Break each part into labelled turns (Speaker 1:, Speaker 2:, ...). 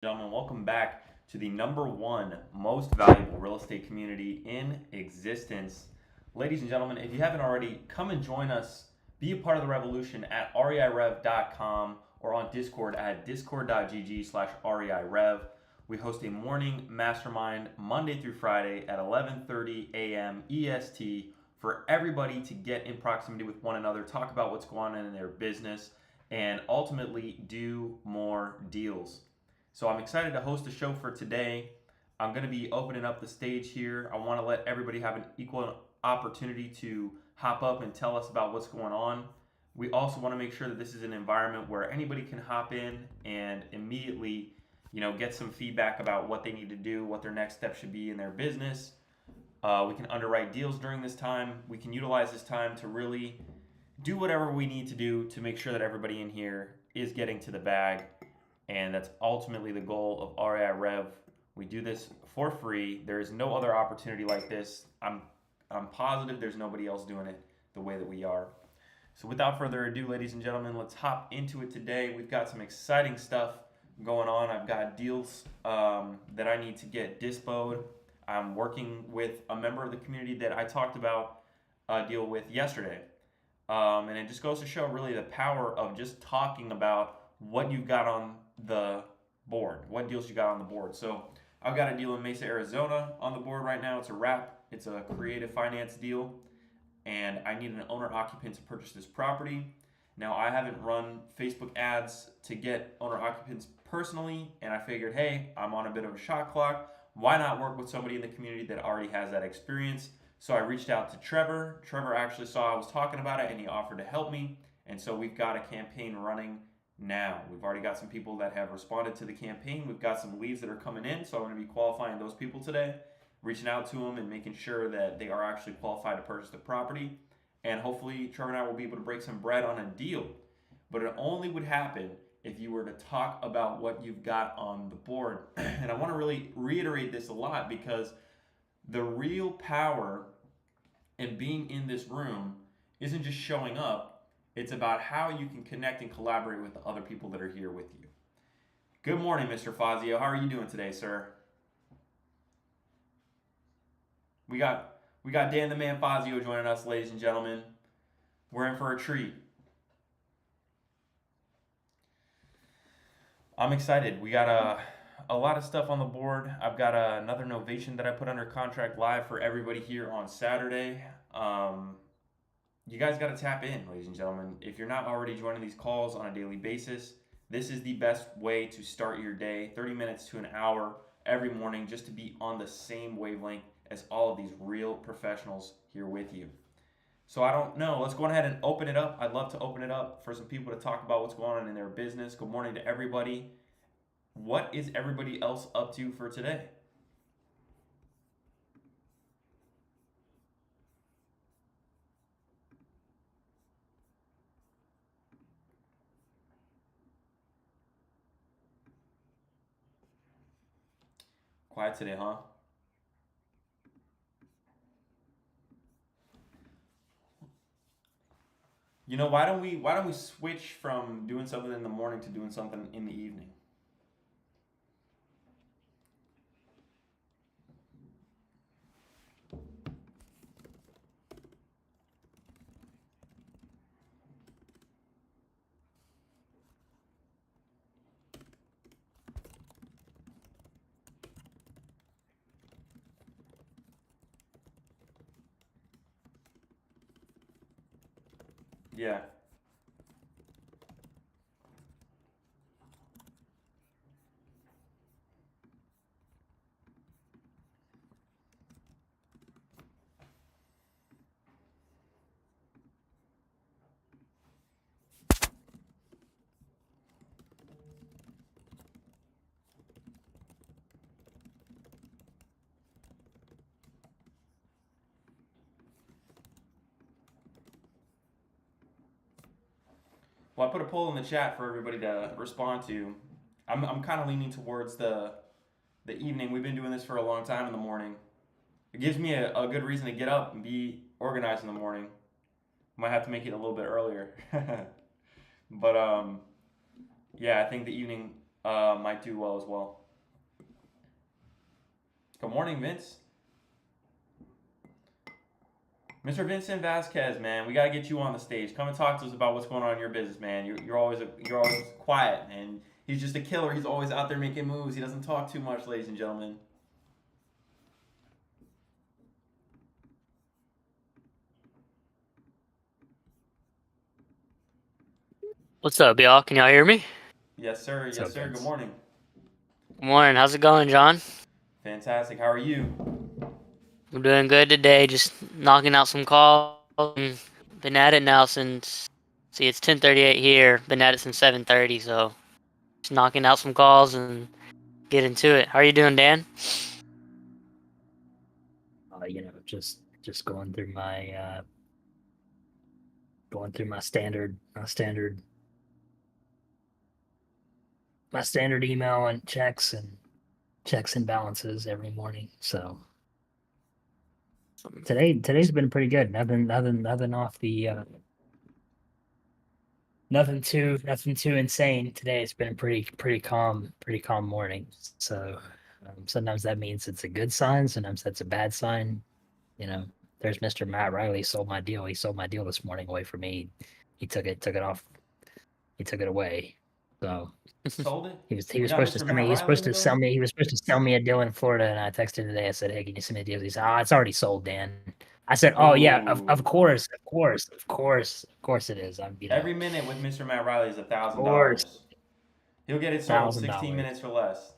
Speaker 1: Gentlemen, welcome back to the number one most valuable real estate community in existence. Ladies and gentlemen, if you haven't already, come and join us. Be a part of the revolution at reirev.com or on Discord at discord.gg/reirev. We host a morning mastermind Monday through Friday at 11:30 a.m. EST for everybody to get in proximity with one another, talk about what's going on in their business, and ultimately do more deals. So I'm excited to host a show for today. I'm going to be opening up the stage here. I want to let everybody have an equal opportunity to hop up and tell us about what's going on. We also want to make sure that this is an environment where anybody can hop in and immediately, get some feedback about what they need to do, what their next step should be in their business. We can underwrite deals during this time. We can utilize this time to really do whatever we need to do to make sure that everybody in here is getting to the bag. And that's ultimately the goal of REI Rev. We do this for free. There is no other opportunity like this. I'm positive there's nobody else doing it the way that we are. So without further ado, ladies and gentlemen, let's hop into it today. We've got some exciting stuff going on. I've got deals that I need to get dispoed. I'm working with a member of the community that I talked about a deal with yesterday. And it just goes to show really the power of just talking about what you've got on the board, what deals you got on the board. So I've got a deal in Mesa, Arizona on the board right now. It's a wrap. It's a creative finance deal, and I need an owner occupant to purchase this property. Now, I haven't run Facebook ads to get owner occupants personally, and I figured, hey, I'm on a bit of a shot clock. Why not work with somebody in the community that already has that experience? So I reached out to Trevor. Trevor actually saw I was talking about it, and he offered to help me. And so we've got a campaign running now. We've already got some people that have responded to the campaign. We've got some leads that are coming in, so I'm going to be qualifying those people today, reaching out to them and making sure that they are actually qualified to purchase the property. And hopefully Trevor and I will be able to break some bread on a deal. But it only would happen if you were to talk about what you've got on the board. And I want to really reiterate this a lot, because the real power in being in this room isn't just showing up. It's about how you can connect and collaborate with the other people that are here with you. Good morning, Mr. Fazio. How are you doing today, sir? We got Dan the Man Fazio joining us, ladies and gentlemen. We're in for a treat. I'm excited. We got a lot of stuff on the board. I've got another novation that I put under contract live for everybody here on Saturday. You guys got to tap in, ladies and gentlemen. If you're not already joining these calls on a daily basis, this is the best way to start your day, 30 minutes to an hour every morning, just to be on the same wavelength as all of these real professionals here with you. So I don't know. Let's go ahead and open it up. I'd love to open it up for some people to talk about what's going on in their business. Good morning to everybody. What is everybody else up to for today? Quiet today, huh? Why don't we switch from doing something in the morning to doing something in the evening? Yeah. Well, I put a poll in the chat for everybody to respond to. I'm kind of leaning towards the evening. We've been doing this for a long time in the morning. It gives me a good reason to get up and be organized in the morning. Might have to make it a little bit earlier. But yeah, I think the evening Might do well as well. Good morning, Vince. Mr. Vincent Vasquez, man, we gotta get you on the stage. Come and talk to us about what's going on in your business, man. You're always quiet, and he's just a killer. He's always out there making moves. He doesn't talk too much, ladies and gentlemen.
Speaker 2: What's up, y'all? Can y'all hear me?
Speaker 1: Yes, sir.
Speaker 3: What's
Speaker 1: Yes,
Speaker 3: up,
Speaker 1: sir. Good
Speaker 3: Vince?
Speaker 1: morning.
Speaker 2: Good morning. How's it going, John?
Speaker 1: Fantastic. How are you?
Speaker 2: I'm doing good today. Just knocking out some calls. Been at it now since. See, it's 10:38 here. Been at it since 7:30. So just knocking out some calls and getting to it. How are you doing, Dan?
Speaker 3: Just going through my standard email and checks and balances every morning. So today's been pretty good. Nothing off the nothing too insane. Today it's been a pretty calm morning. So sometimes that means it's a good sign. Sometimes that's a bad sign. There's Mr. Matt Riley. He sold my deal this morning away from me. He took it off. He took it away. So
Speaker 1: Sold it.
Speaker 3: he was
Speaker 1: We got
Speaker 3: supposed to
Speaker 1: Mr.
Speaker 3: sell me.
Speaker 1: Matt
Speaker 3: He was
Speaker 1: Riley in
Speaker 3: supposed
Speaker 1: the
Speaker 3: to sell
Speaker 1: building.
Speaker 3: me. He was supposed to sell me a deal in Florida, and I texted today. I said, "Hey, can you send me a deal?" He said, "Oh, it's already sold, Dan." I said, "Oh yeah, of
Speaker 1: Ooh.
Speaker 3: course it is."
Speaker 1: Every minute with Mr. Matt Riley is
Speaker 3: Of
Speaker 1: $1,000.
Speaker 3: course,
Speaker 1: He'll get it sold 16
Speaker 3: $1,000.
Speaker 1: minutes for less.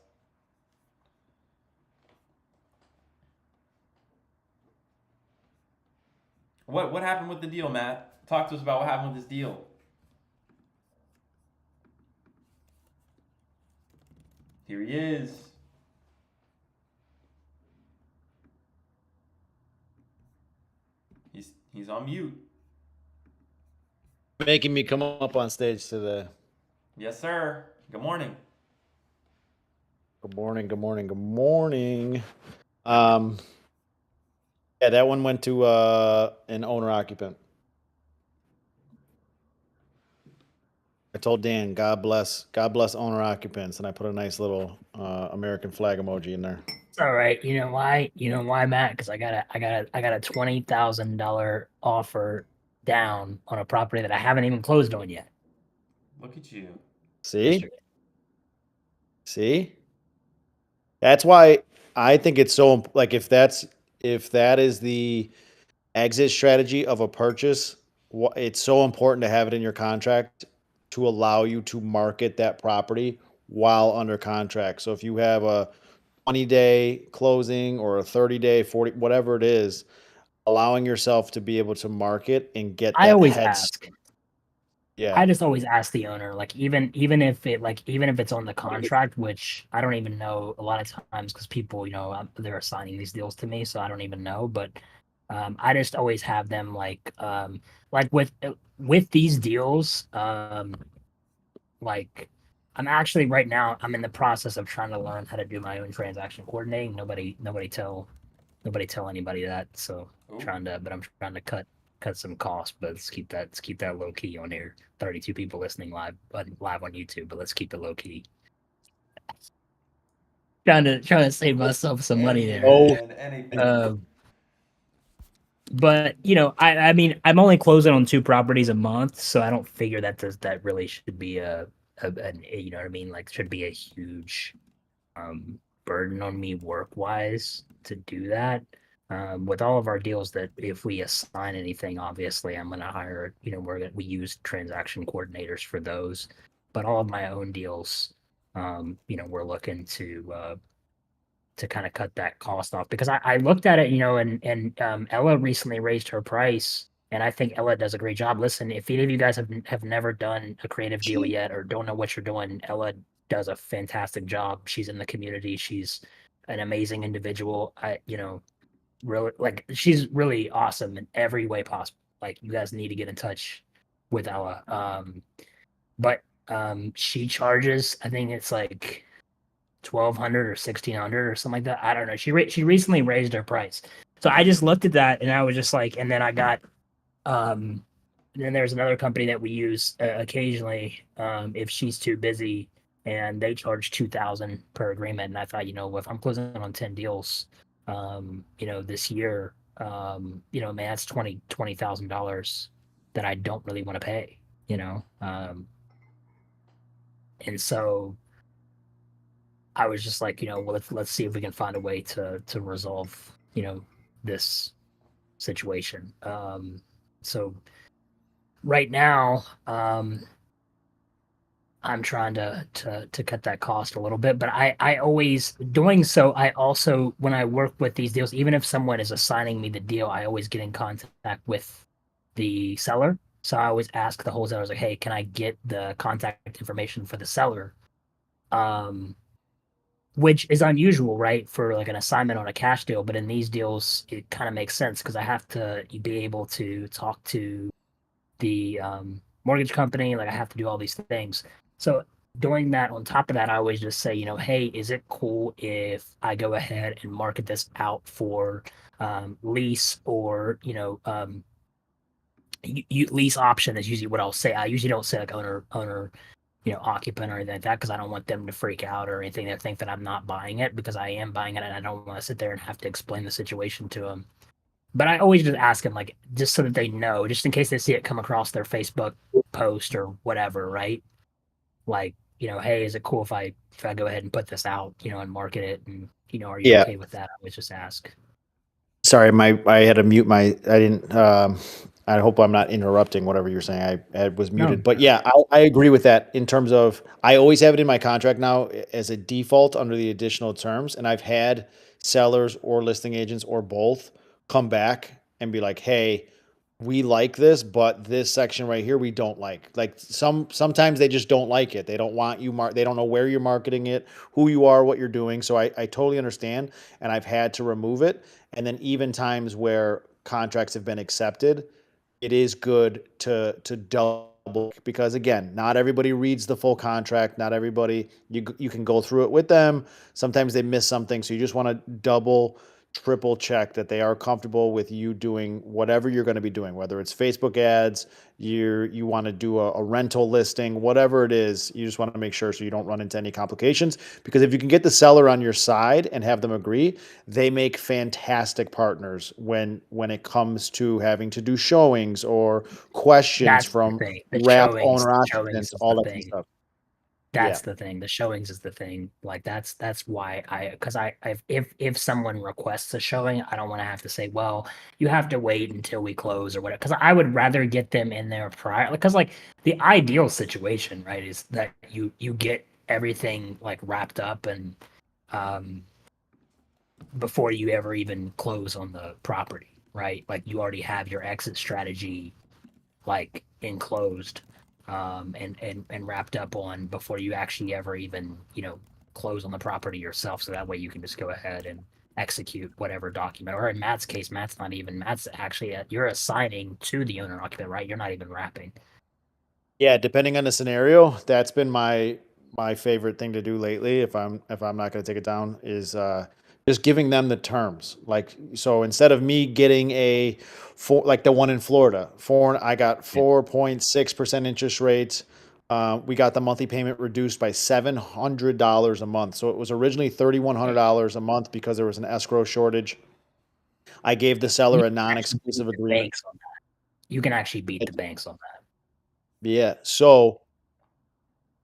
Speaker 1: What happened with the deal, Matt? Talk to us about what happened with this deal. Here he is. He's on mute.
Speaker 4: Making me come up on stage today.
Speaker 1: Yes, sir. Good morning.
Speaker 4: Good morning, good morning, good morning. Yeah, that one went to an owner occupant. I told Dan, God bless owner occupants, and I put a nice little American flag emoji in there.
Speaker 3: It's all right. You know why? Matt? Because I got a $20,000 offer down on a property that I haven't even closed on yet.
Speaker 1: Look at you.
Speaker 4: See? That's why I think it's so like if that is the exit strategy of a purchase, it's so important to have it in your contract to allow you to market that property while under contract. So if you have a 20-day closing or a 30-day, 40, whatever it is, allowing yourself to be able to market and get
Speaker 3: I
Speaker 4: that
Speaker 3: always
Speaker 4: head.
Speaker 3: ask.
Speaker 4: Yeah.
Speaker 3: I just always ask the owner, like even if it's on the contract, which I don't even know a lot of times because people, they're assigning these deals to me, so I don't even know. But I just always have them like with these deals, like I'm actually right now I'm in the process of trying to learn how to do my own transaction coordinating. Nobody tell anybody that. So
Speaker 1: Ooh.
Speaker 3: I'm trying to cut some costs, but let's keep that low key on here. 32 people listening live on YouTube, but let's keep it low key. Trying to save myself some money there.
Speaker 1: Man, anything.
Speaker 3: But I mean, I'm only closing on 2 properties a month, so I don't figure that really should be a you know what I mean? Like should be a huge burden on me work wise to do that. With all of our deals that if we assign anything, obviously I'm gonna hire, we use transaction coordinators for those. But all of my own deals, we're looking to kind of cut that cost off because I looked at it, and Ella recently raised her price, and I think Ella does a great job. Listen, if any of you guys have never done a creative deal yet or don't know what you're doing, Ella does a fantastic job. She's in the community. She's an amazing individual. Really like she's really awesome in every way possible. Like you guys need to get in touch with Ella. But she charges, I think it's like 1,200 or 1,600 or something like that. I don't know. She recently raised her price, so I just looked at that and I was just like, and then I got then there's another company that we use occasionally if she's too busy and they charge 2,000 per agreement. And I thought, if I'm closing on 10 deals, this year, man, that's $20,000 that I don't really want to pay, and so I was just like, well, let's see if we can find a way to resolve, this situation. So right now, I'm trying to cut that cost a little bit, but I always doing so. I also, when I work with these deals, even if someone is assigning me the deal, I always get in contact with the seller. So I always ask the wholesalers like, hey, can I get the contact information for the seller? Which is unusual, right, for like an assignment on a cash deal. But in these deals, it kind of makes sense because I have to be able to talk to the mortgage company. Like I have to do all these things. So doing that on top of that, I always just say, hey, is it cool if I go ahead and market this out for lease or, lease option is usually what I'll say. I usually don't say like owner, occupant or anything like that because I don't want them to freak out or anything. They think that I'm not buying it because I am buying it and I don't want to sit there and have to explain the situation to them. But I always just ask them, like, just so that they know, just in case they see it come across their Facebook post or whatever, right? Like, hey, is it cool if I go ahead and put this out, and market it, and are you
Speaker 4: Yeah.
Speaker 3: okay with that? I always just ask.
Speaker 4: Sorry, I had to mute I didn't, I hope I'm not interrupting whatever you're saying. I was muted.
Speaker 3: No.
Speaker 4: But yeah, I agree with that in terms of, I always have it in my contract now as a default under the additional terms. And I've had sellers or listing agents or both come back and be like, hey, we like this, but this section right here, we don't like. Like sometimes they just don't like it. They don't want you they don't know where you're marketing it, who you are, what you're doing. So I totally understand. And I've had to remove it. And then even times where contracts have been accepted, it is good to double, because again, not everybody reads the full contract. Not everybody, you can go through it with them. Sometimes they miss something. So you just want to double, triple check that they are comfortable with you doing whatever you're going to be doing, whether it's Facebook ads, you want to do a rental listing, whatever it is. You just want to make sure so you don't run into any complications, because if you can get the seller on your side and have them agree, they make fantastic partners when it comes to having to do showings or questions
Speaker 3: That's the
Speaker 4: from
Speaker 3: thing.
Speaker 4: wrap
Speaker 3: Showings
Speaker 4: owner occupants,
Speaker 3: is
Speaker 4: all
Speaker 3: the
Speaker 4: that kind of
Speaker 3: thing.
Speaker 4: stuff. Yeah.
Speaker 3: That's the thing. The showings is the thing. Like that's why because if someone requests a showing, I don't want to have to say, well, you have to wait until we close or whatever. Because I would rather get them in there prior. Because like the ideal situation, right, is that you get everything like wrapped up and um before you ever even close on the property, right? Like you already have your exit strategy like enclosed and wrapped up on before you actually ever even close on the property yourself, so that way you can just go ahead and execute whatever document. Or in Matt's case, Matt's actually you're assigning to the owner occupant, right? You're not even wrapping.
Speaker 4: Yeah, depending on the scenario, that's been my favorite thing to do lately. If I'm not going to take it down, is just giving them the terms. Like, so instead of me getting like the one in Florida, I got 4.6% interest rates. We got the monthly payment reduced by $700 a month. So it was originally $3,100 a month because there was an escrow shortage. I gave the seller a non-exclusive agreement.
Speaker 3: Banks on that. You can actually beat the banks on that.
Speaker 4: Yeah. So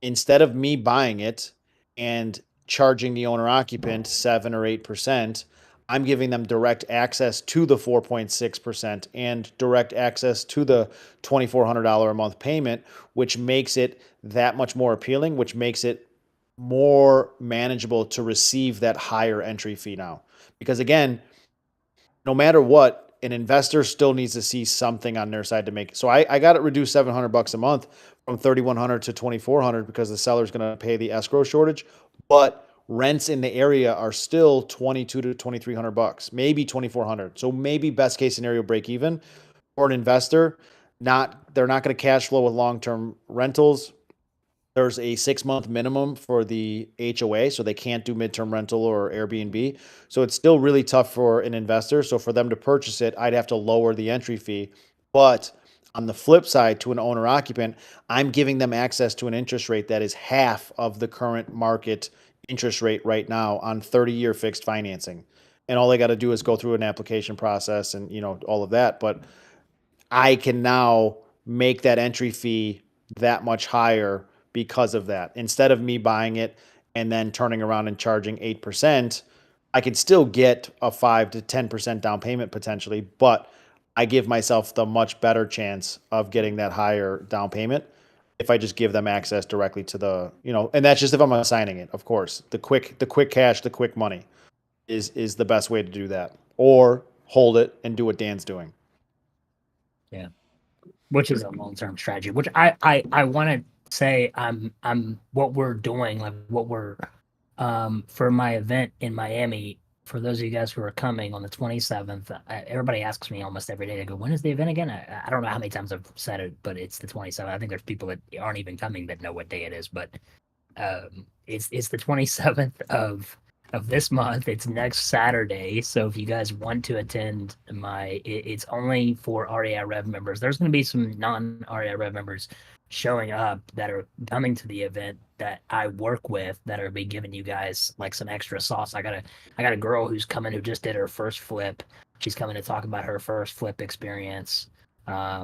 Speaker 4: instead of me buying it and charging the owner occupant 7 or 8%, I'm giving them direct access to the 4.6% and direct access to the $2,400 a month payment, which makes it that much more appealing, which makes it more manageable to receive that higher entry fee now. Because again, no matter what, an investor still needs to see something on their side to make it. So I got it reduced $700 a month from 3,100 to 2,400 because the seller's going to pay the escrow shortage, but rents in the area are still 2,200 to 2,300 bucks, maybe 2,400. So maybe best case scenario break even for an investor. They're not going to cash flow with long-term rentals. There's a 6-month minimum for the HOA, so they can't do midterm rental or Airbnb. So it's still really tough for an investor. So for them to purchase it, I'd have to lower the entry fee. But On the flip side, to an owner occupant, I'm giving them access to an interest rate that is half of the current market interest rate right now on 30-year fixed financing. And all they got to do is go through an application process and, all of that. But I can now make that entry fee that much higher because of that. Instead of me buying it and then turning around and charging 8%, I could still get a 5 to 10% down payment potentially, but I give myself the much better chance of getting that higher down payment if I just give them access directly to the, and that's just if I'm assigning it, of course. The quick cash, the quick money is the best way to do that. Or hold it and do what Dan's doing.
Speaker 3: Yeah, which is a long-term strategy. Which I want to say I'm what we're doing, like what we're for my event in Miami. For those of you guys who are coming on the 27th, everybody asks me almost every day. They go, "When is the event again?" I don't know how many times I've said it, but it's the 27th. I think there's people that aren't even coming that know what day it is, but it's the 27th of this month. It's next Saturday. So if you guys want to attend it's only for REI Rev members. There's going to be some non-REI Rev members showing up that are coming to the event that I work with that are be giving you guys like some extra sauce. I got a girl who's coming who just did her first flip. She's coming to talk about her first flip experience,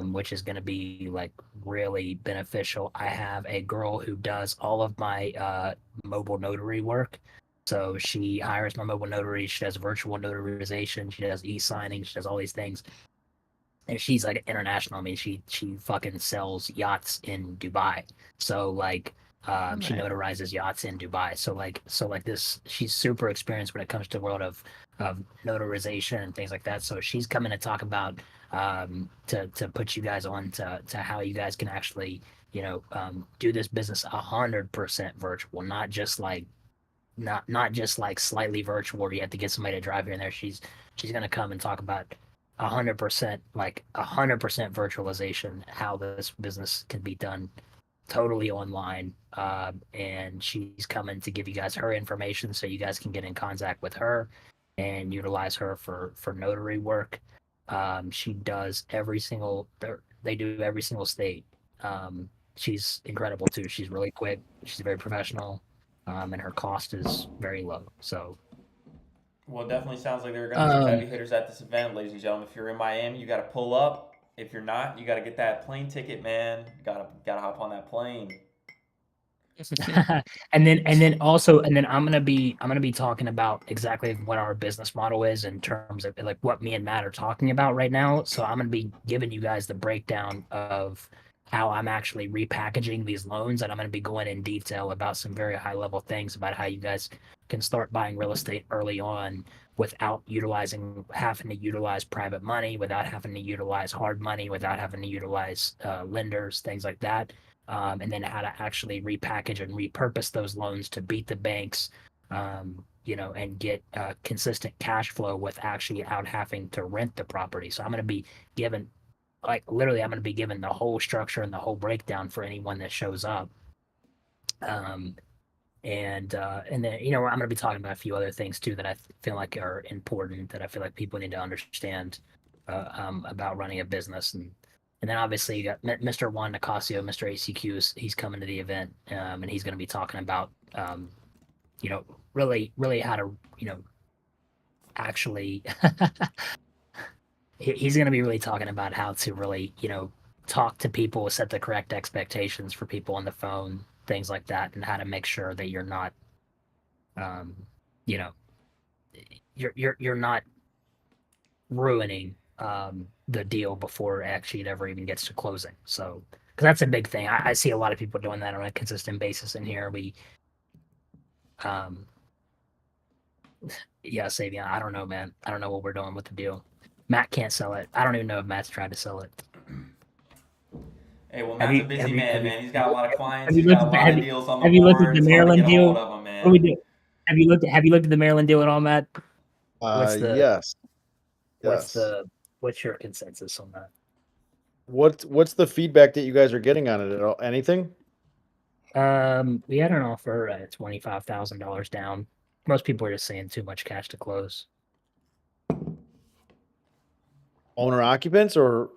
Speaker 3: which is going to be like really beneficial. I have a girl who does all of my mobile notary work. So she hires my mobile notary. She does virtual notarization. She does e-signing. She does all these things. And she's like international. I mean, she fucking sells yachts in Dubai. So like, she notarizes yachts in Dubai. So like this, she's super experienced when it comes to the world of notarization and things like that. So she's coming to talk about to put you guys on to how you guys can actually do this business 100% virtual, not just like slightly virtual where you have to get somebody to drive here and there. She's going to come and talk about 100% virtualization, how this business can be done totally online. And she's coming to give you guys her information so you guys can get in contact with her and utilize her for notary work. She does they do every single state. She's incredible too. She's really quick. She's very professional. And her cost is very low. So,
Speaker 1: well, it definitely sounds like there are going to be some heavy hitters at this event, ladies and gentlemen. If you're in Miami, you got to pull up. If you're not, you got to get that plane ticket, man. Gotta hop on that plane.
Speaker 3: and then I'm gonna be talking about exactly what our business model is in terms of like what me and Matt are talking about right now. So I'm gonna be giving you guys the breakdown of how I'm actually repackaging these loans, and I'm going to be going in detail about some very high level things about how you guys can start buying real estate early on without having to utilize private money, without having to utilize hard money, without having to utilize lenders, things like that. And then how to actually repackage and repurpose those loans to beat the banks, and get consistent cash flow with actually out having to rent the property. So I'm going to be given I'm going to be given the whole structure and the whole breakdown for anyone that shows up. And then, I'm going to be talking about a few other things too that I feel like are important that I feel like people need to understand about running a business. And then obviously you got Mr. Juan Nicasio, Mr. ACQ, he's coming to the event, and he's going to be talking about, really, really how to, actually he's going to be really talking about how to really, talk to people, set the correct expectations for people on the phone, things like that, and how to make sure that you're not, you're not ruining the deal before actually it ever even gets to closing. So, because that's a big thing. I see a lot of people doing that on a consistent basis in here. Yeah, Savion, I don't know, man. I don't know what we're doing with the deal. Matt can't sell it. I don't even know if Matt's tried to sell it.
Speaker 1: Hey, well, Matt's a busy man. He's got a lot of clients. He's got a lot of deals on the board.
Speaker 3: Have you looked at the Maryland deal?
Speaker 1: Of him, man.
Speaker 3: What do we do? Have you looked at the Maryland deal at all, Matt?
Speaker 4: Yes.
Speaker 3: What's your consensus on that?
Speaker 4: What's the feedback that you guys are getting on it at all? Anything?
Speaker 3: We had an offer at $25,000 down. Most people are just saying too much cash to close.
Speaker 4: Owner occupants or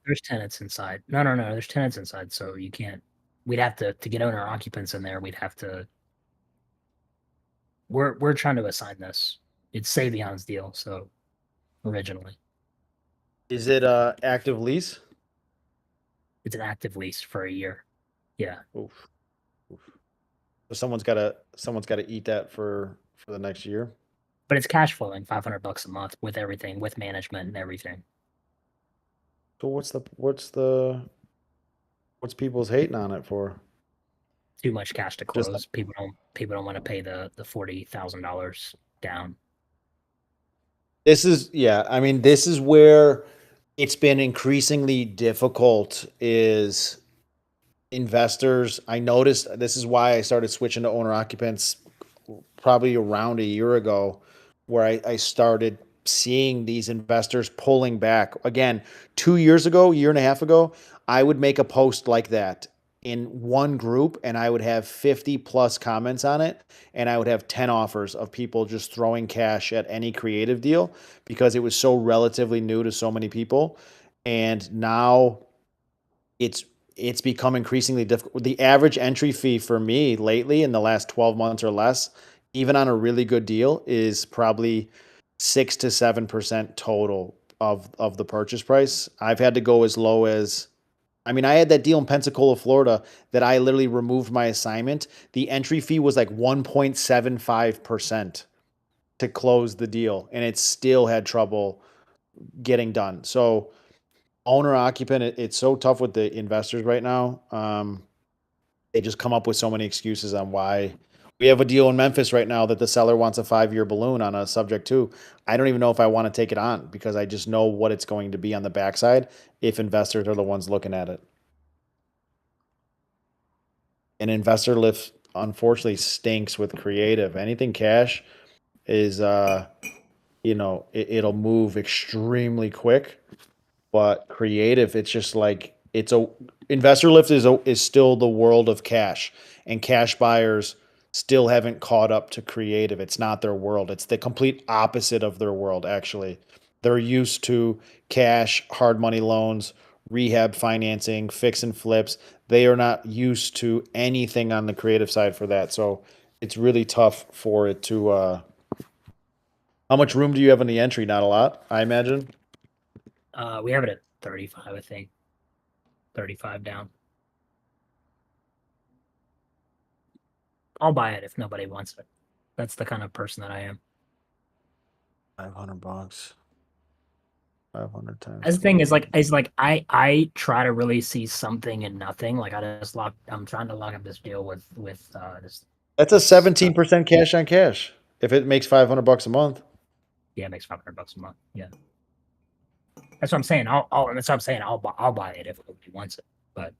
Speaker 3: There's tenants inside. No. There's tenants inside, so you can't. We'd have to get owner occupants in there. We'd have to. We're trying to assign this. It's Savion's deal, so originally
Speaker 4: Is it active lease?
Speaker 3: it's an active lease for a year. Yeah,
Speaker 4: Oof. So someone's gotta eat that for the next year.
Speaker 3: but it's cash flowing $500 a month with everything, with management and everything.
Speaker 4: So what's people's hating on it for?
Speaker 3: Too much cash to
Speaker 4: Just-
Speaker 3: close. People don't want to pay the $40,000 down.
Speaker 4: This is where it's been increasingly difficult is investors. I noticed this is why I started switching to owner occupants probably around a year ago, where I started seeing these investors pulling back. Again, 2 years ago, year and a half ago, I would make a post like that in one group and I would have 50 plus comments on it. And I would have 10 offers of people just throwing cash at any creative deal because it was so relatively new to so many people. And now it's become increasingly difficult. The average entry fee for me lately in the last 12 months or less, even on a really good deal, is probably 6 to 7% total of the purchase price. I've had to go as low as, I had that deal in Pensacola, Florida that I literally removed my assignment. The entry fee was like 1.75% to close the deal, and it still had trouble getting done. So owner occupant, it's so tough with the investors right now. They just come up with so many excuses on why. We have a deal in Memphis right now that the seller wants a 5-year balloon on a subject to. I don't even know if I want to take it on because I just know what it's going to be on the backside if investors are the ones looking at it. And investor lift, unfortunately, stinks with creative. Anything cash is, it'll move extremely quick. But creative, it's just like investor lift is still the world of cash, and cash buyers still haven't caught up to creative. It's not their world. It's the complete opposite of their world. Actually, they're used to cash, hard money loans, rehab financing, fix and flips. They are not used to anything on the creative side for that. So it's really tough for it to. How much room do you have in the entry? Not a lot, I imagine.
Speaker 3: We have it at 35, I think. 35 down. I'll buy it if nobody wants it. That's the kind of person that I am.
Speaker 4: $500. 500 times.
Speaker 3: As the thing is like I try to really see something in nothing. Like I'm trying to lock up this deal with this.
Speaker 4: That's a 17% cash on cash. If it makes $500 a month.
Speaker 3: Yeah, it makes $500 a month. Yeah. That's what I'm saying. That's what I'm saying. I'll buy it if nobody wants it. But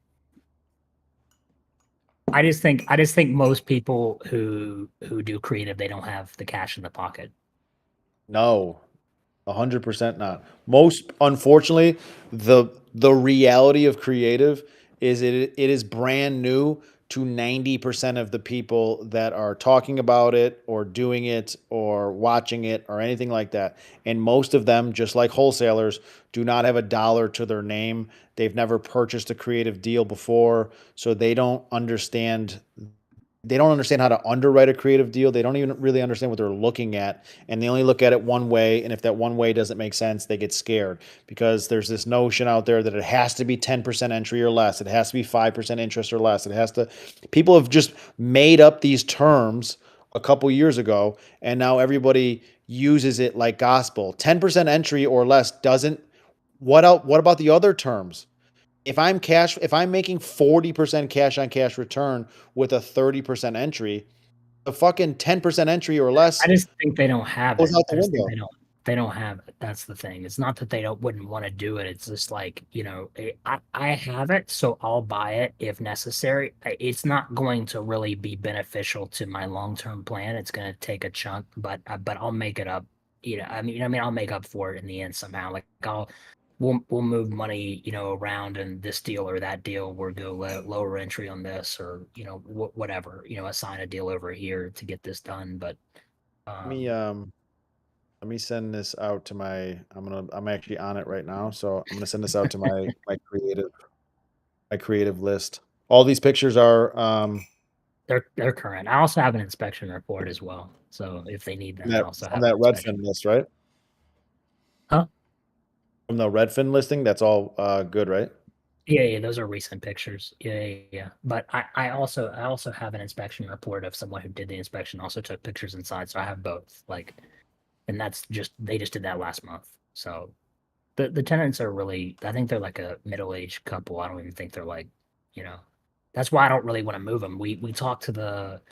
Speaker 3: I just think most people who do creative, they don't have the cash in the pocket.
Speaker 4: No, 100% not. Most, unfortunately, the reality of creative is it is brand new to 90% of the people that are talking about it or doing it or watching it or anything like that. And most of them, just like wholesalers, do not have a dollar to their name. They've never purchased a creative deal before, so they don't understand how to underwrite a creative deal. They don't even really understand what they're looking at, and they only look at it one way. And if that one way doesn't make sense, they get scared because there's this notion out there that it has to be 10% entry or less. It has to be 5% interest or less. People have just made up these terms a couple years ago, and now everybody uses it like gospel. 10% entry or less doesn't. What about the other terms? If I'm making 40% cash on cash return with a 30% entry, the fucking 10% entry or less.
Speaker 3: I just think they don't have it.
Speaker 4: goes out the
Speaker 3: I just think
Speaker 4: window.
Speaker 3: they don't have it. That's the thing. It's not that they wouldn't want to do it. It's just like, I have it, so I'll buy it if necessary. It's not going to really be beneficial to my long-term plan. It's going to take a chunk, but I'll make it up. I'll make up for it in the end somehow. Like we'll move money, around in this deal or that deal. We'll go lower entry on this, or whatever. Assign a deal over here to get this done. But
Speaker 4: Let Let me send this out to my. I'm actually on it right now, so I'm gonna send this out to my creative list. All these pictures are
Speaker 3: They're current. I also have an inspection report as well. So if they need them, I also
Speaker 4: from
Speaker 3: have an
Speaker 4: that
Speaker 3: inspection.
Speaker 4: Redfin list, right?
Speaker 3: Huh?
Speaker 4: From the Redfin listing, that's all good, right?
Speaker 3: Yeah, those are recent pictures. Yeah. But I also have an inspection report of someone who did the inspection, also took pictures inside. So I have both. Like, and they just did that last month. So the tenants are really, I think they're like a middle-aged couple. I don't even think they're like, you know, that's why I don't really want to move them. We talked to the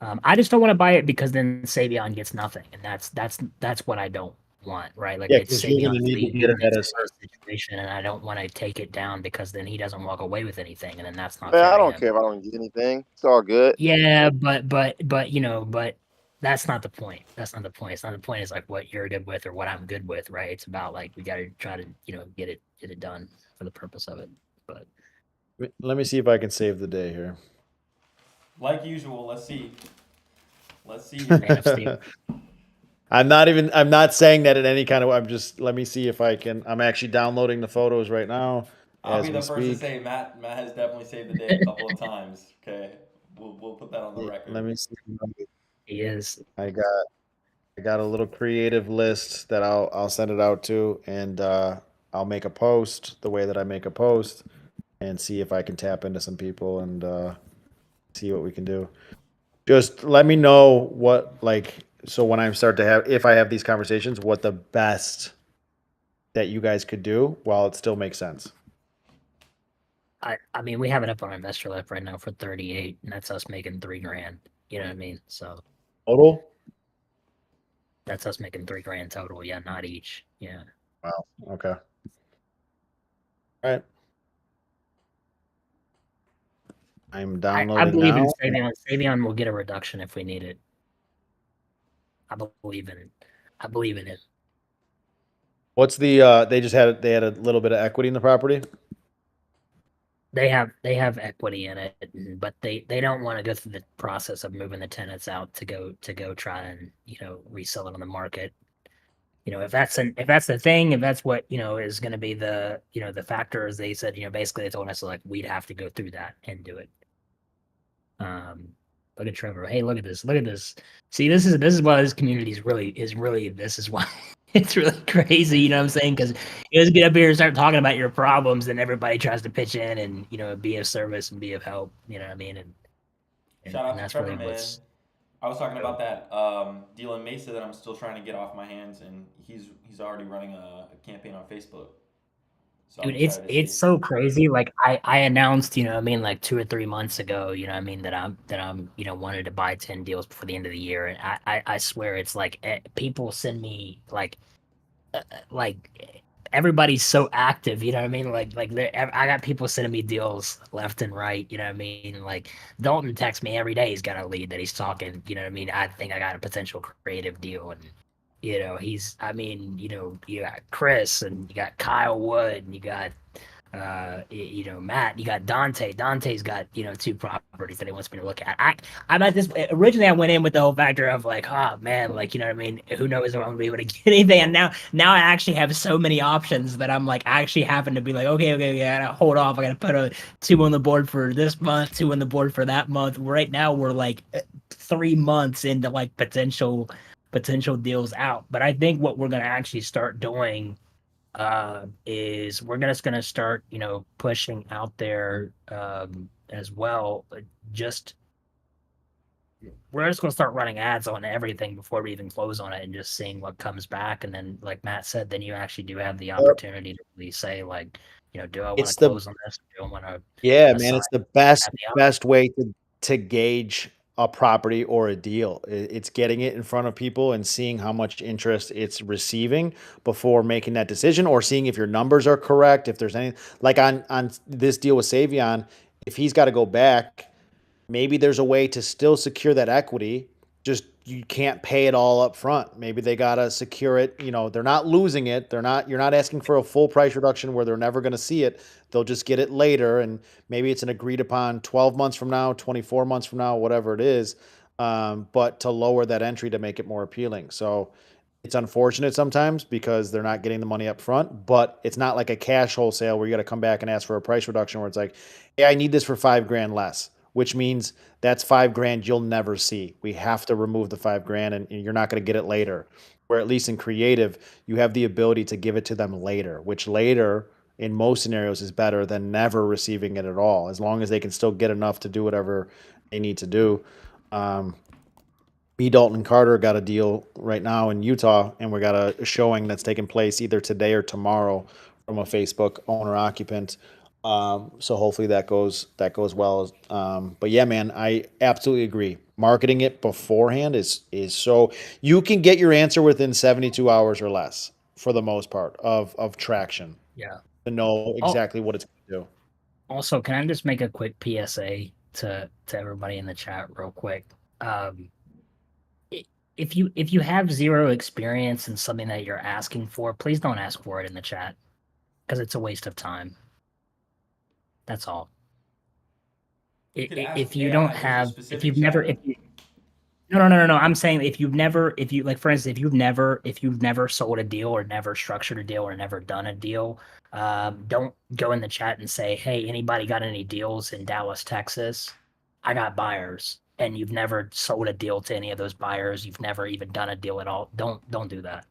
Speaker 3: I just don't want to buy it because then Savion gets nothing, and that's what I don't want, right? Like
Speaker 4: Yeah,
Speaker 3: it's
Speaker 4: because you're gonna
Speaker 3: Savion's
Speaker 4: need to get
Speaker 3: leaving,
Speaker 4: it at
Speaker 3: it's
Speaker 4: a
Speaker 3: a
Speaker 4: certain.
Speaker 3: nice situation, and I don't want to take it down because then he doesn't walk away with anything, and then that's not
Speaker 5: Man,
Speaker 3: fair
Speaker 5: I
Speaker 3: to
Speaker 5: don't
Speaker 3: him.
Speaker 5: care if I don't get anything. It's all good.
Speaker 3: Yeah, but but that's not the point. That's not the point. It's not the point. Is like what you're good with or what I'm good with, right? It's about like we got to try to get it done for the purpose of it. But
Speaker 4: Let me see if I can save the day here.
Speaker 1: Like usual, let's see. Let's see.
Speaker 3: Man of Steel.
Speaker 4: I'm not saying that in any kind of. Let me see if I can. I'm actually downloading the photos right now
Speaker 1: I'll
Speaker 4: as
Speaker 1: be
Speaker 4: we
Speaker 1: the first to
Speaker 4: speak.
Speaker 1: say Matt has definitely saved the day a couple of times. Okay, we'll put that on the record.
Speaker 4: Let me see.
Speaker 3: He is.
Speaker 4: I got a little creative list that I'll send it out to, and I'll make a post the way that I make a post, and see if I can tap into some people and see what we can do. Just let me know so when I start to if I have these conversations, what the best that you guys could do while it still makes sense.
Speaker 3: I mean, we have it up on Investor Lab right now for 38, and that's us making $3,000. You know what I mean? So
Speaker 4: Total?
Speaker 3: that's us making $3,000 total. Yeah, not each. Yeah.
Speaker 4: Wow. Okay. All right. I'm
Speaker 3: I
Speaker 4: downloading
Speaker 3: believe in
Speaker 4: now.
Speaker 3: Savion. Savion will get a reduction if we need it. I believe in it. I believe in it.
Speaker 4: What's the they had a little bit of equity in the property?
Speaker 3: They have equity in it, but they don't want to go through the process of moving the tenants out to go try and resell it on the market. If that's the thing, if that's what is going to be the the factors, they said basically they told us like we'd have to go through that and do it. Look at Trevor. Hey, look at this. Look at this. See, this is why this community is really. This is why it's really crazy. You know what I'm saying? Because you just get up here and start talking about your problems, and everybody tries to pitch in and be of service and be of help. You know what I mean? And
Speaker 1: Shout out to
Speaker 3: that's
Speaker 1: Trevor,
Speaker 3: really
Speaker 1: man.
Speaker 3: what's.
Speaker 1: I was talking about that deal in Mesa that I'm still trying to get off my hands, and he's already running a campaign on Facebook. So I'm
Speaker 3: Dude,
Speaker 1: excited to
Speaker 3: it's
Speaker 1: see.
Speaker 3: so crazy. Like I announced, like 2 or 3 months ago, that I'm wanted to buy 10 deals before the end of the year, and I swear it's like people send me like everybody's so active, you know what I mean? I got people sending me deals left and right, you know what I mean? Like Dalton texts me every day. He's got a lead that he's talking, you know what I mean? I think I got a potential creative deal, and you got Chris and you got Kyle Wood and you got Matt, you got Dante. Dante's got 2 properties that he wants me to look at. I'm at this originally. I went in with the whole factor of like, oh man, like what I mean. Who knows if I'm gonna be able to get anything? And now I actually have so many options that I'm like actually having to be like, okay, I gotta hold off. I gotta put 2 on the board for this month, 2 on the board for that month. Right now we're like 3 months into like potential deals out. But I think what we're gonna actually start doing is we're just gonna start, pushing out there as well. Just we're just gonna start running ads on everything before we even close on it and just seeing what comes back. And then, like Matt said, then you actually do have the opportunity to really say, like, do I want to
Speaker 4: It's the
Speaker 3: close on this? Do I want to
Speaker 4: Yeah, man,
Speaker 3: assign
Speaker 4: it's the best
Speaker 3: have the option?
Speaker 4: way to gauge a property or a deal. It's getting it in front of people and seeing how much interest it's receiving before making that decision, or seeing if your numbers are correct. If there's any like on this deal with Savion, if he's got to go back, maybe there's a way to still secure that equity. Just you can't pay it all up front. Maybe they gotta secure it. They're not losing it. You're not asking for a full price reduction where they're never gonna see it. They'll just get it later, and maybe it's an agreed upon 12 months from now, 24 months from now, whatever it is. But to lower that entry to make it more appealing. So It's unfortunate sometimes because they're not getting the money up front, but it's not like a cash wholesale where you got to come back and ask for a price reduction where it's like, hey, I need this for $5,000 less, which means that's $5,000 you'll never see. We have to remove the $5,000 and you're not going to get it later. Where at least in creative, you have the ability to give it to them later, which later in most scenarios is better than never receiving it at all, as long as they can still get enough to do whatever they need to do. Me, Dalton, and Carter got a deal right now in Utah, and we got a showing that's taking place either today or tomorrow from a Facebook owner occupant. So hopefully that goes well. But yeah, man, I absolutely agree. Marketing it beforehand is so you can get your answer within 72 hours or less for the most part of traction
Speaker 3: Yeah.
Speaker 4: to know exactly what it's going to do.
Speaker 3: Also, can I just make a quick PSA to everybody in the chat real quick? If you have zero experience in something that you're asking for, please don't ask for it in the chat because it's a waste of time. That's all. If you don't have, if you've never, if you, no, I'm saying if you've never, if you like, for instance, if you've never sold a deal or never structured a deal or never done a deal, don't go in the chat and say, hey, anybody got any deals in Dallas, Texas? I got buyers. And you've never sold a deal to any of those buyers. You've never even done a deal at all. Don't do that.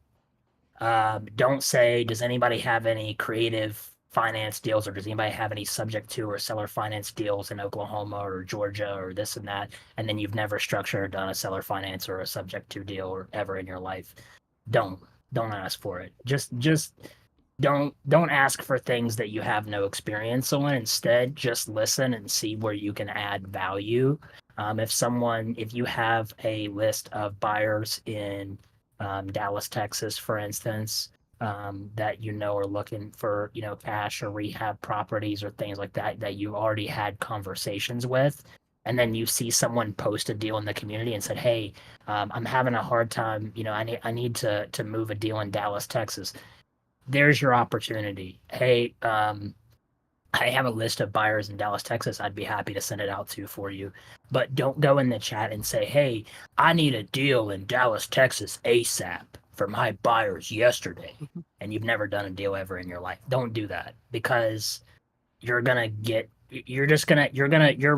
Speaker 3: Don't say, does anybody have any creative finance deals, or does anybody have any subject to or seller finance deals in Oklahoma or Georgia or this and that? And then you've never structured or done a seller finance or a subject to deal or ever in your life. Don't ask for it. Just don't ask for things that you have no experience on. Instead, just listen and see where you can add value. If you have a list of buyers in Dallas, Texas, for instance, that are looking for cash or rehab properties or things like that you already had conversations with, and then you see someone post a deal in the community and said, hey, I'm having a hard time, I need to move a deal in Dallas, Texas. There's your opportunity. Hey, I have a list of buyers in Dallas, Texas. I'd be happy to send it out to for you. But don't go in the chat and say, hey, I need a deal in Dallas, Texas ASAP for my buyers yesterday. And you've never done a deal ever in your life. Don't do that, because your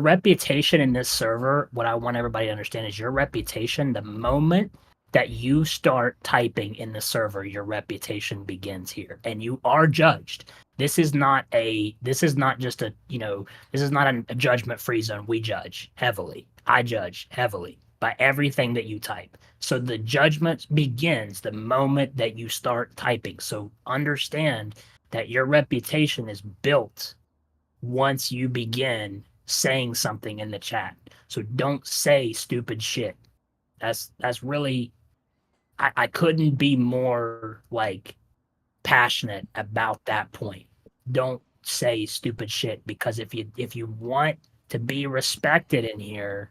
Speaker 3: reputation in this server, what I want everybody to understand is your reputation, the moment that you start typing in the server, your reputation begins here, and you are judged. This is not a judgment-free zone. We judge heavily. I judge heavily by everything that you type. So the judgment begins the moment that you start typing. So understand that your reputation is built once you begin saying something in the chat. So don't say stupid shit. That's really, I couldn't be more passionate about that point. Don't say stupid shit, because if you want to be respected in here,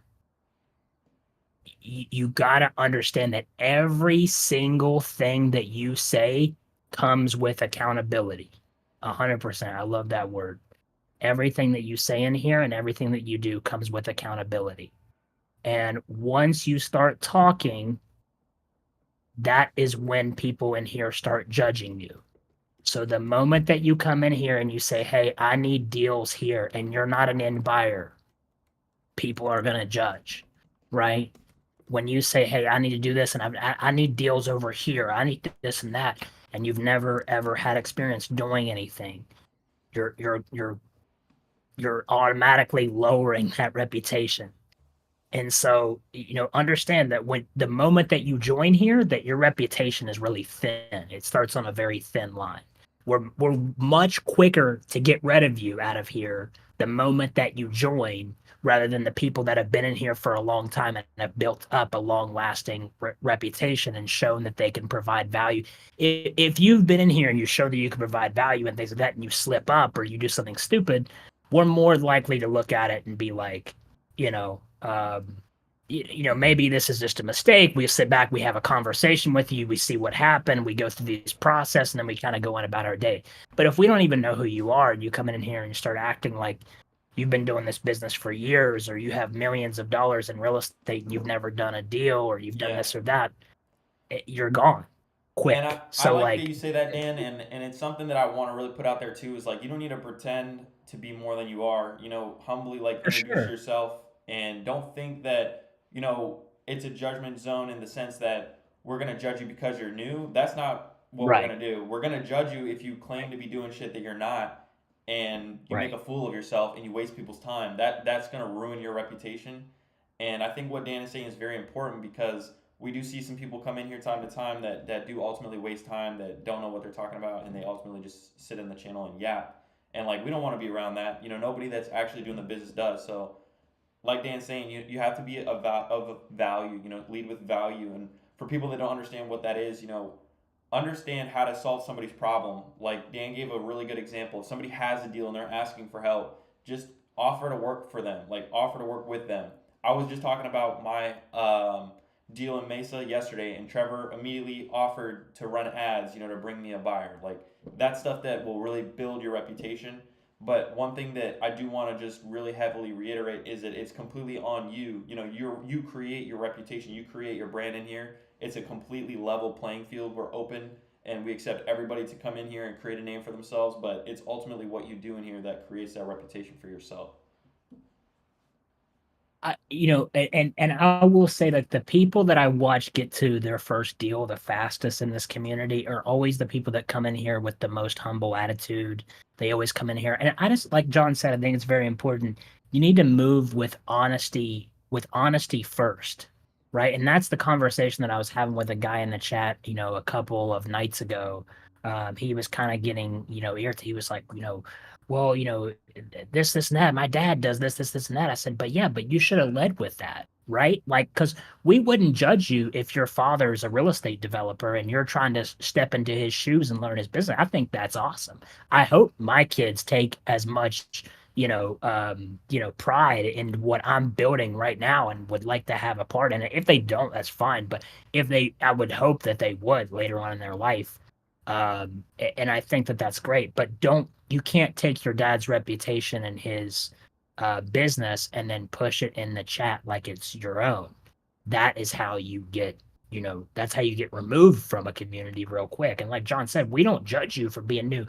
Speaker 3: you gotta understand that every single thing that you say comes with accountability. 100%. I love that word. Everything that you say in here and everything that you do comes with accountability. And once you start talking, that is when people in here start judging you. So the moment that you come in here and you say, hey, I need deals here, and you're not an end buyer, people are going to judge, right? When you say, hey, I need to do this, and I need deals over here, I need this and that, and you've never ever had experience doing anything, you're automatically lowering that reputation. And so, understand that when the moment that you join here, that your reputation is really thin. It starts on a very thin line. We're much quicker to get rid of you out of here the moment that you join, rather than the people that have been in here for a long time and have built up a long-lasting reputation and shown that they can provide value. If you've been in here and you show that you can provide value and things like that, and you slip up or you do something stupid, we're more likely to look at it and be like, maybe this is just a mistake. We sit back, we have a conversation with you, we see what happened, we go through this process, and then we kind of go on about our day. But if we don't even know who you are, and you come in here and you start acting like you've been doing this business for years, or you have millions of dollars in real estate and you've never done a deal, or you've done this or that, you're gone. quick.
Speaker 1: And I
Speaker 3: So
Speaker 1: like that
Speaker 3: like,
Speaker 1: you say that, Dan, and it's something that I want to really put out there too. Is like you don't need to pretend to be more than you are. Humbly like
Speaker 3: for
Speaker 1: introduce
Speaker 3: sure.
Speaker 1: yourself, and don't think that it's a judgment zone in the sense that we're gonna judge you because you're new. That's not what we're
Speaker 3: Right.
Speaker 1: gonna do. We're gonna judge you if you claim to be doing shit that you're not, and you make
Speaker 3: Right.
Speaker 1: a fool of yourself and you waste people's time. That's gonna ruin your reputation. And I think what Dan is saying is very important because we do see some people come in here time to time that do ultimately waste time, that don't know what they're talking about, and they ultimately just sit in the channel and yap. And like we don't want to be around that. Nobody that's actually doing the business does. So like Dan's saying, you have to be of value. Lead with value. And for people that don't understand what that is, understand how to solve somebody's problem. Like Dan gave a really good example. If somebody has a deal and they're asking for help, just offer to work for them. Like offer to work with them. I was just talking about my deal in Mesa yesterday, and Trevor immediately offered to run ads, to bring me a buyer. Like that's stuff that will really build your reputation. But one thing that I do want to just really heavily reiterate is that it's completely on you. You create your reputation, you create your brand in here. It's a completely level playing field. We're open and we accept everybody to come in here and create a name for themselves, but it's ultimately what you do in here that creates that reputation for yourself.
Speaker 3: And I will say that the people that I watch get to their first deal the fastest in this community are always the people that come in here with the most humble attitude. They always come in here, and I just, like John said, I think it's very important. You need to move with honesty first, right? And that's the conversation that I was having with a guy in the chat, a couple of nights ago. He was kind of getting, irritated. He was like, well, this, and that. My dad does this, and that. I said, but yeah, but you should have led with that, right? Like, because we wouldn't judge you if your father's a real estate developer and you're trying to step into his shoes and learn his business. I think that's awesome. I hope my kids take as much, pride in what I'm building right now and would like to have a part in it. If they don't, that's fine. But I would hope that they would later on in their life. And I think that that's great, but you can't take your dad's reputation and his business and then push it in the chat like it's your own. That is how you get, that's how you get removed from a community real quick. And like John said, we don't judge you for being new.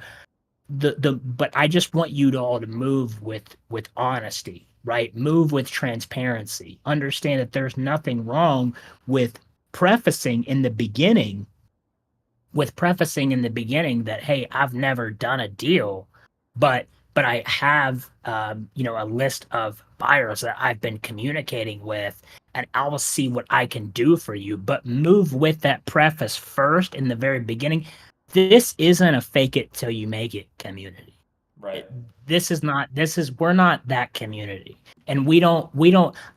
Speaker 3: But I just want you to all to move with honesty, right? Move with transparency. Understand that there's nothing wrong with prefacing in the beginning that, hey, I've never done a deal, but I have a list of buyers that I've been communicating with, and I will see what I can do for you. But move with that preface first in the very beginning. This isn't a fake it till you make it community.
Speaker 1: Right.
Speaker 3: We're not that community. And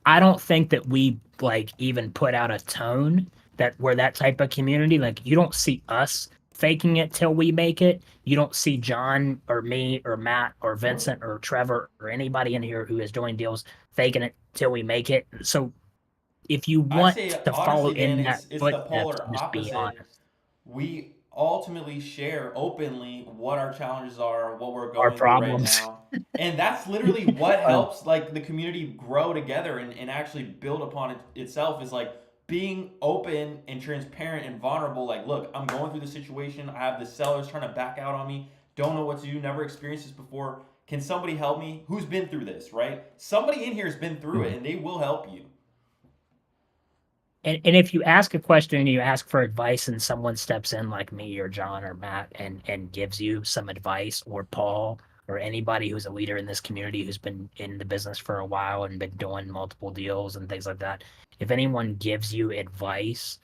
Speaker 3: I don't think that we like even put out a tone that we're that type of community. Like, you don't see us faking it till we make it. You don't see John or me or Matt or Vincent or Trevor or anybody in here who is doing deals faking it till we make it. So if you
Speaker 1: I
Speaker 3: want
Speaker 1: say
Speaker 3: to follow
Speaker 1: honestly, Dan,
Speaker 3: in that
Speaker 1: it's the
Speaker 3: footsteps,
Speaker 1: polar
Speaker 3: just be
Speaker 1: opposite.
Speaker 3: honest.
Speaker 1: We ultimately share openly what our challenges are, what we're
Speaker 3: Our
Speaker 1: going through right
Speaker 3: problems.
Speaker 1: now. And that's literally what helps like the community grow together and actually build upon itself, is like being open and transparent and vulnerable. Like, look, I'm going through the situation. I have the sellers trying to back out on me. Don't know what to do. Never experienced this before. Can somebody help me? Who's been through this, right? Somebody in here has been through it and they will help you.
Speaker 3: And if you ask a question and you ask for advice and someone steps in like me or John or Matt and gives you some advice, or Paul or anybody who's a leader in this community who's been in the business for a while and been doing multiple deals and things like that, if anyone gives you advice,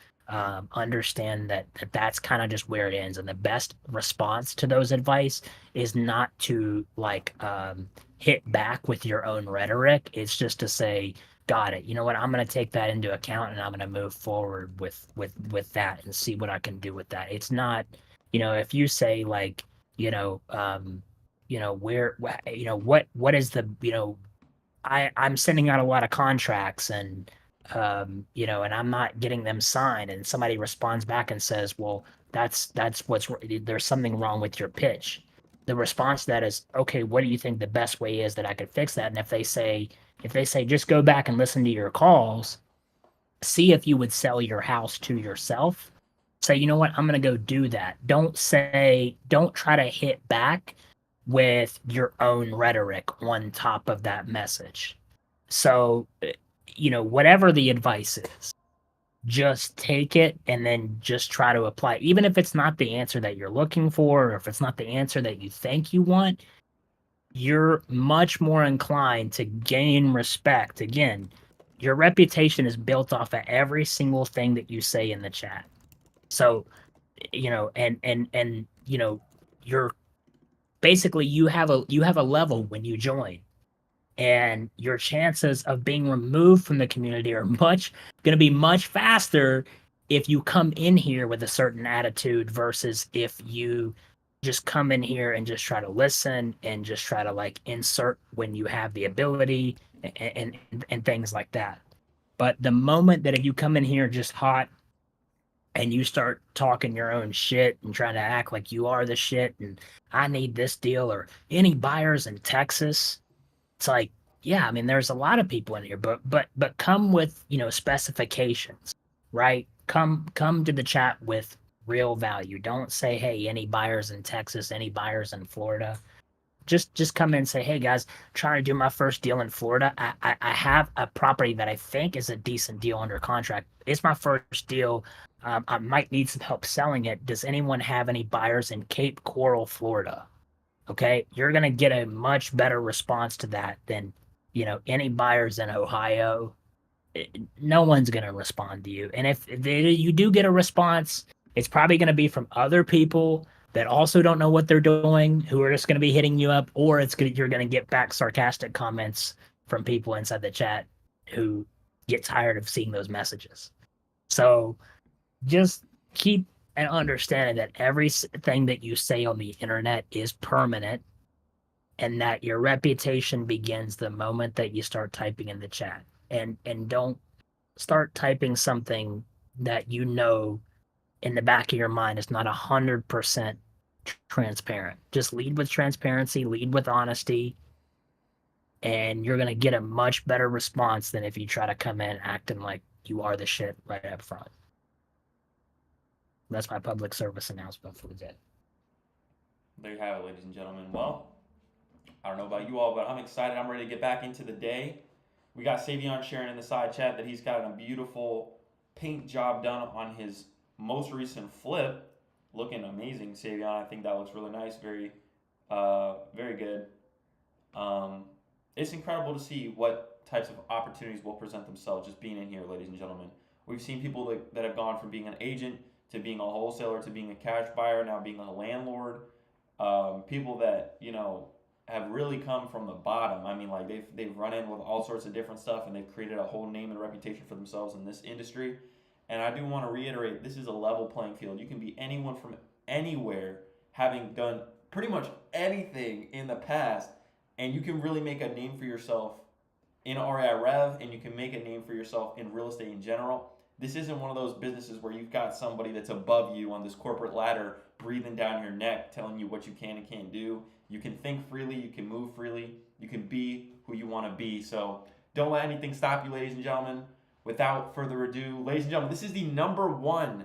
Speaker 3: understand that's kind of just where it ends. And the best response to those advice is not to like hit back with your own rhetoric. It's just to say, got it. You know what? I'm going to take that into account and I'm going to move forward with that and see what I can do with that. It's not, if you say like, where, what is the, I'm sending out a lot of contracts and, and I'm not getting them signed, and somebody responds back and says, well, that's there's something wrong with your pitch. The response to that is, okay, what do you think the best way is that I could fix that? And if they say, just go back and listen to your calls, see if you would sell your house to yourself, say, you know what, I'm going to go do that. Don't try to hit back with your own rhetoric on top of that message. So, whatever the advice is, just take it and then just try to apply it. Even if it's not the answer that you're looking for, or if it's not the answer that you think you want, you're much more inclined to gain respect. Again, your reputation is built off of every single thing that you say in the chat. So, and you're basically, you have a level when you join, and your chances of being removed from the community are going to be much faster if you come in here with a certain attitude versus if you just come in here and just try to listen and just try to like insert when you have the ability and things like that. But the moment that if you come in here just hot and you start talking your own shit and trying to act like you are the shit and I need this deal, or any buyers in Texas, it's like, yeah, I mean, there's a lot of people in here, but come with, specifications, right? Come to the chat with real value. Don't say, hey, any buyers in Texas, any buyers in Florida. Just come in and say, hey guys, trying to do my first deal in Florida. I have a property that I think is a decent deal under contract. It's my first deal. I might need some help selling it. Does anyone have any buyers in Cape Coral, Florida? Okay, you're going to get a much better response to that than, any buyers in Ohio. No one's going to respond to you. And if you do get a response, it's probably going to be from other people that also don't know what they're doing, who are just going to be hitting you up, or you're going to get back sarcastic comments from people inside the chat who get tired of seeing those messages. So just keep an understanding that everything that you say on the internet is permanent, and that your reputation begins the moment that you start typing in the chat. And don't start typing something that in the back of your mind is not 100% transparent. Just lead with transparency, lead with honesty, and you're going to get a much better response than if you try to come in acting like you are the shit right up front. That's my public service announcement for the day.
Speaker 1: There you have it, ladies and gentlemen. Well, I don't know about you all, but I'm excited. I'm ready to get back into the day. We got Savion sharing in the side chat that he's got a beautiful paint job done on his most recent flip. Looking amazing, Savion. I think that looks really nice. Very, very good. It's incredible to see what types of opportunities will present themselves just being in here, ladies and gentlemen. We've seen people that have gone from being an agent to being a wholesaler to being a cash buyer, now being a landlord. People that, have really come from the bottom. I mean, like they've run in with all sorts of different stuff, and they've created a whole name and reputation for themselves in this industry. And I do want to reiterate, this is a level playing field. You can be anyone from anywhere, having done pretty much anything in the past, and you can really make a name for yourself in REI Rev, and you can make a name for yourself in real estate in general. This isn't one of those businesses where you've got somebody that's above you on this corporate ladder breathing down your neck, telling you what you can and can't do. You can think freely, you can move freely, you can be who you want to be. So don't let anything stop you, ladies and gentlemen. Without further ado, ladies and gentlemen, this is the #1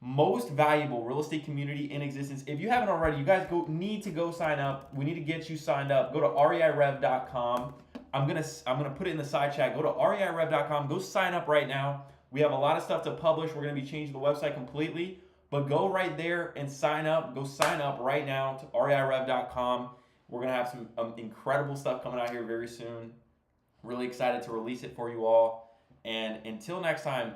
Speaker 1: most valuable real estate community in existence. If you haven't already, you guys need to go sign up. We need to get you signed up. Go to reirev.com. I'm gonna put it in the side chat. Go to reirev.com. Go sign up right now. We have a lot of stuff to publish. We're gonna be changing the website completely. But go right there and sign up. Go sign up right now to reirev.com. We're going to have some incredible stuff coming out here very soon. Really excited to release it for you all. And until next time,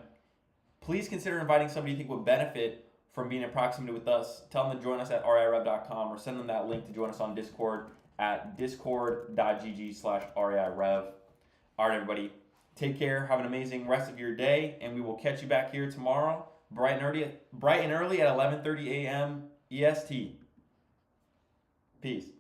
Speaker 1: please consider inviting somebody you think would benefit from being in proximity with us. Tell them to join us at reirev.com, or send them that link to join us on Discord at discord.gg/reirev. All right, everybody. Take care. Have an amazing rest of your day, and we will catch you back here tomorrow. Bright and early at 11:30 a.m. EST. Peace.